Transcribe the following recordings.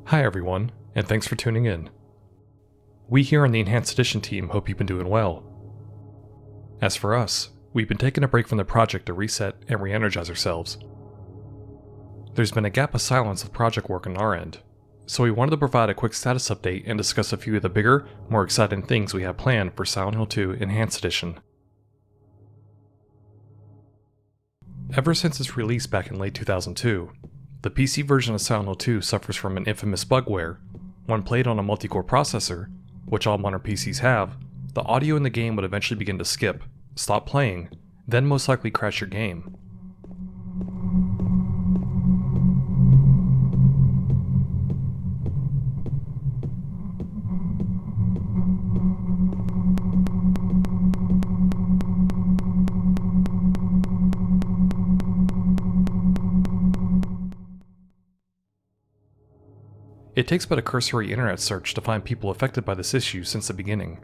Hi everyone, and thanks for tuning in. We here on the Enhanced Edition team hope you've been doing well. As for us, we've been taking a break from the project to reset and re-energize ourselves. There's been a gap of silence with project work on our end, so we wanted to provide a quick status update and discuss a few of the bigger, more exciting things we have planned for Silent Hill 2 Enhanced Edition. Ever since its release back in late 2002, the PC version of Silent Hill 2 suffers from an infamous bug where, when played on a multi-core processor, which all modern PCs have, the audio in the game would eventually begin to skip, stop playing, then most likely crash your game. It takes but a cursory internet search to find people affected by this issue since the beginning.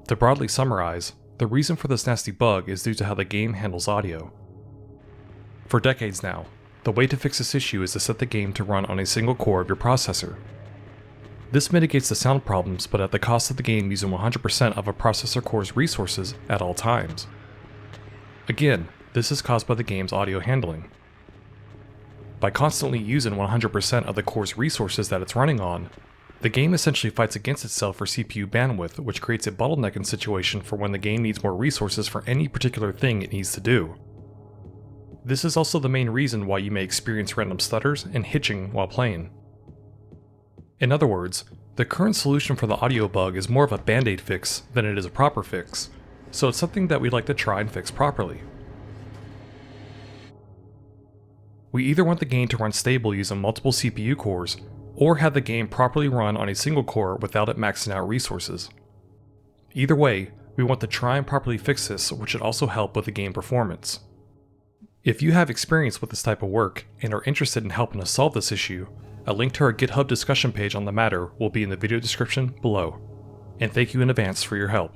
To broadly summarize, the reason for this nasty bug is due to how the game handles audio. For decades now, the way to fix this issue is to set the game to run on a single core of your processor. This mitigates the sound problems, but at the cost of the game using 100% of a processor core's resources at all times. Again, this is caused by the game's audio handling. By constantly using 100% of the core's resources that it's running on, the game essentially fights against itself for CPU bandwidth, which creates a bottlenecking situation for when the game needs more resources for any particular thing it needs to do. This is also the main reason why you may experience random stutters and hitching while playing. In other words, the current solution for the audio bug is more of a band-aid fix than it is a proper fix, so it's something that we'd like to try and fix properly. We either want the game to run stable using multiple CPU cores, or have the game properly run on a single core without it maxing out resources. Either way, we want to try and properly fix this, which should also help with the game performance. If you have experience with this type of work and are interested in helping us solve this issue, a link to our GitHub discussion page on the matter will be in the video description below. And thank you in advance for your help.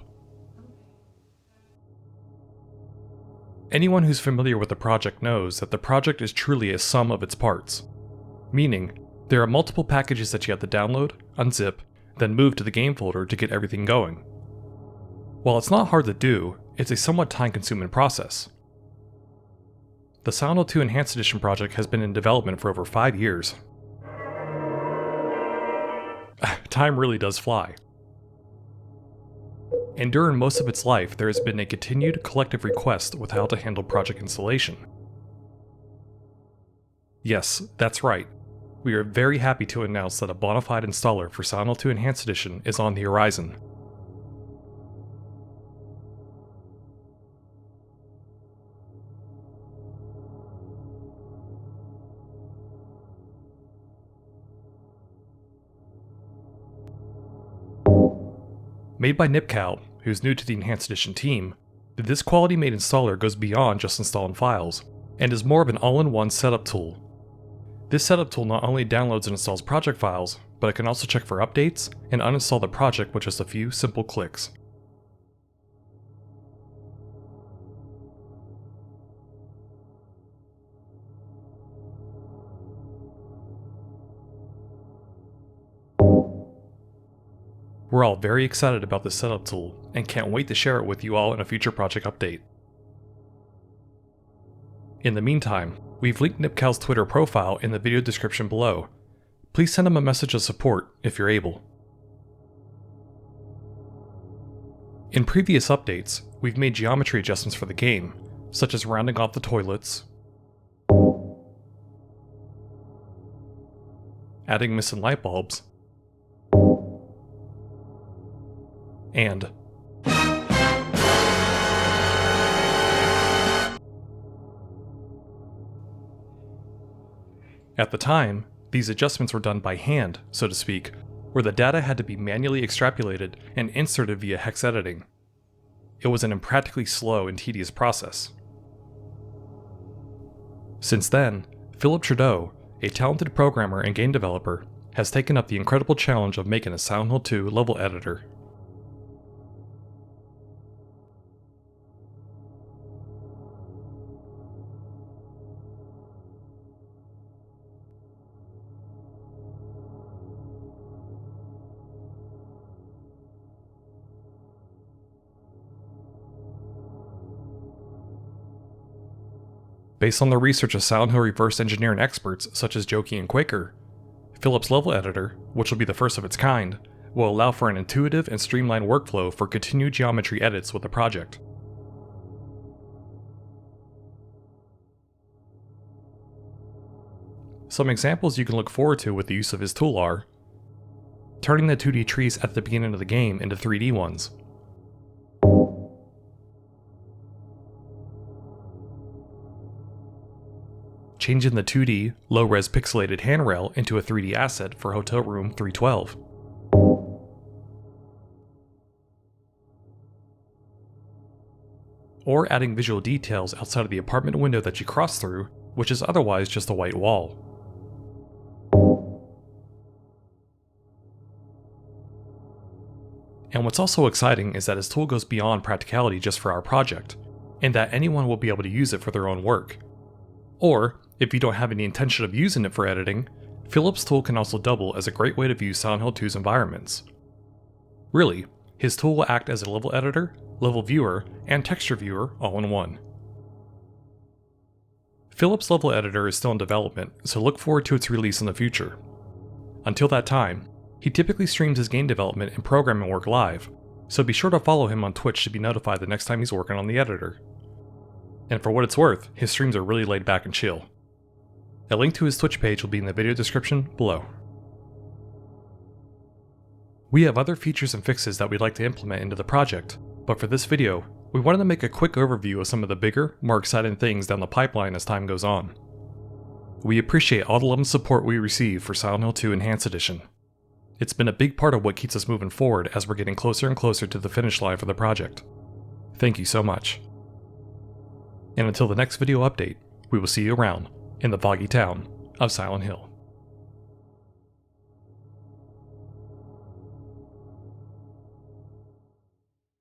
Anyone who's familiar with the project knows that the project is truly a sum of its parts, meaning there are multiple packages that you have to download, unzip, then move to the game folder to get everything going. While it's not hard to do, it's a somewhat time-consuming process. The Silent Hill 2 Enhanced Edition project has been in development for over 5 years. Time really does fly. And during most of its life, there has been a continued collective request with how to handle project installation. Yes, that's right. We are very happy to announce that a bona fide installer for Silent Hill 2 Enhanced Edition is on the horizon. Made by Nipcal, who's new to the Enhanced Edition team, this quality-made installer goes beyond just installing files, and is more of an all-in-one setup tool. This setup tool not only downloads and installs project files, but it can also check for updates and uninstall the project with just a few simple clicks. We're all very excited about this setup tool, and can't wait to share it with you all in a future project update. In the meantime, we've linked Nipcal's Twitter profile in the video description below. Please send him a message of support if you're able. In previous updates, we've made geometry adjustments for the game, such as rounding off the toilets, adding missing light bulbs, and at the time, these adjustments were done by hand, so to speak, where the data had to be manually extrapolated and inserted via hex editing. It was an impractically slow and tedious process. Since then, Phillip Trudeau, a talented programmer and game developer, has taken up the incredible challenge of making a Silent Hill 2 level editor. Based on the research of Silent Hill reverse engineering experts such as Jokey and Quaker, Phillip's level editor, which will be the first of its kind, will allow for an intuitive and streamlined workflow for continued geometry edits with the project. Some examples you can look forward to with the use of his tool are turning the 2D trees at the beginning of the game into 3D ones, changing the 2D, low-res pixelated handrail into a 3D asset for Hotel Room 312, or adding visual details outside of the apartment window that you cross through, which is otherwise just a white wall. And what's also exciting is that his tool goes beyond practicality just for our project, and that anyone will be able to use it for their own work. Or, if you don't have any intention of using it for editing, Phillip's tool can also double as a great way to view Silent Hill 2's environments. Really, his tool will act as a level editor, level viewer, and texture viewer all in one. Phillip's level editor is still in development, so look forward to its release in the future. Until that time, he typically streams his game development and programming work live, so be sure to follow him on Twitch to be notified the next time he's working on the editor. And for what it's worth, his streams are really laid back and chill. A link to his Twitch page will be in the video description below. We have other features and fixes that we'd like to implement into the project, but for this video, we wanted to make a quick overview of some of the bigger, more exciting things down the pipeline as time goes on. We appreciate all the love and support we receive for Silent Hill 2 Enhanced Edition. It's been a big part of what keeps us moving forward as we're getting closer and closer to the finish line for the project. Thank you so much. And until the next video update, we will see you around in the foggy town of Silent Hill.